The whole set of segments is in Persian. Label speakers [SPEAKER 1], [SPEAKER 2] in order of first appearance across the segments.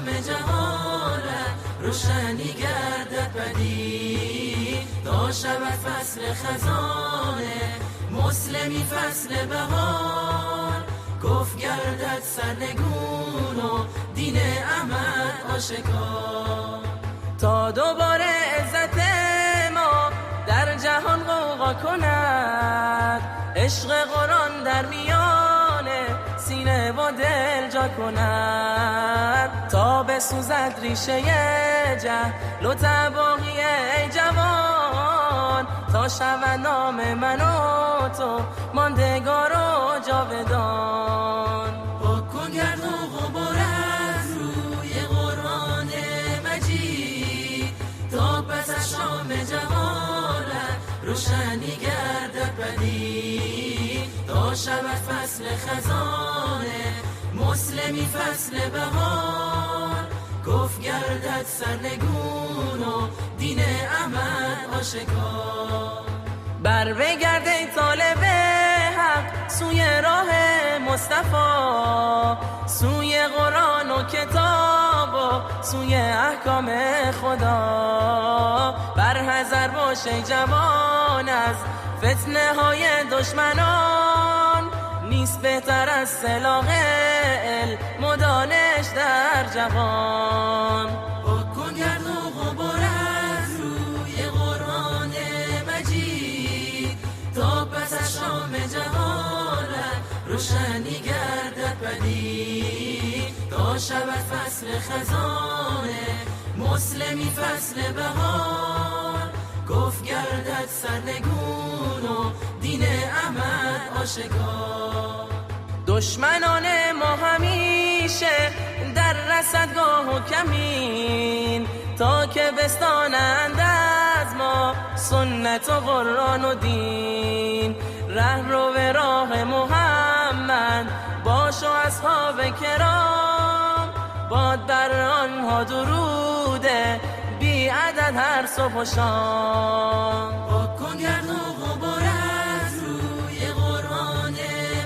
[SPEAKER 1] شام جهالت روشنی گردد پدید. تا شود فصل خزانه مسلمی فصل بهار، کفر گردد سرنگون و دین احمد آشکار. تا دوباره عزت ما در جهان غوغا کند، عشق قرآن در میان سینه و دل جا کند. تا بسوزد ریشه جهل و تباهی ای جوان، تا شود نام من و تو ماندگار و جاودان. پاک کن گرد و غبار از روی قرآن مجید، تا پس از شام جهالت روشنی گردد پدید. تا شود فصل خزانه مسلمی فصل بهار، کفر گردد سرنگون و دین احمد آشکار. بر بگرد ای طالب حق سوی راه مصطفی، سوی قرآن و کتاب و سوی احکام خدا. بر حذر باش ای جوان از فتنه های دشمنان، نیست بهتر از سلاح علم و دانش در جهان. پاک کن گرد و غبار از روی قرآن مجید، تا پس از شام جهالت روشنی گردد پدید. تا شود فصل خزانه مسلمی فصل بهار، کفر گردد سرنگون و دین احمد آشکار. دشمنان ما همیشه در رصدگاه و کمین، تا که بستانند از ما سنت و قرآن و دین. ره رو به راه محمد باش و اصحاب کرام، باد بر آنها دروده بی عدد هر صبح و شام. پاک کن گرد و غبار از روی قرآن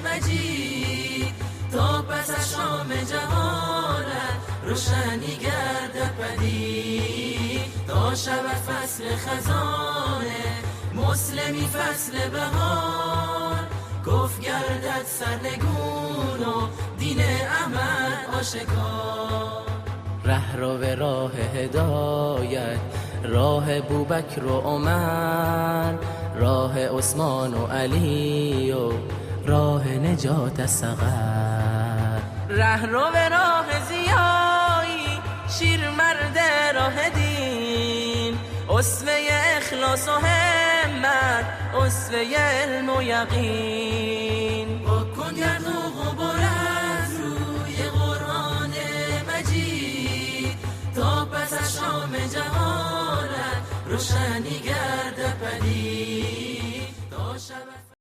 [SPEAKER 1] مجید، تا پس از شام جهالت روشنی گردد پدید. تا شود فصل خزانه مسلمی فصل بهار، کفر گردد سرنگون و دین احمد آشکار. ره رو به راه هدایت، راه بوبکر و عمر، راه عثمان و علی و راه نجات از سقر. ره رو به راه زیایی شیر مرد راه دین، اسوه اخلاص و همت اسوه علم و یقین. پاک کن گرد و غبار از روی قرآن مجید، تا پس از شام جهالت روشنی گردد پدید.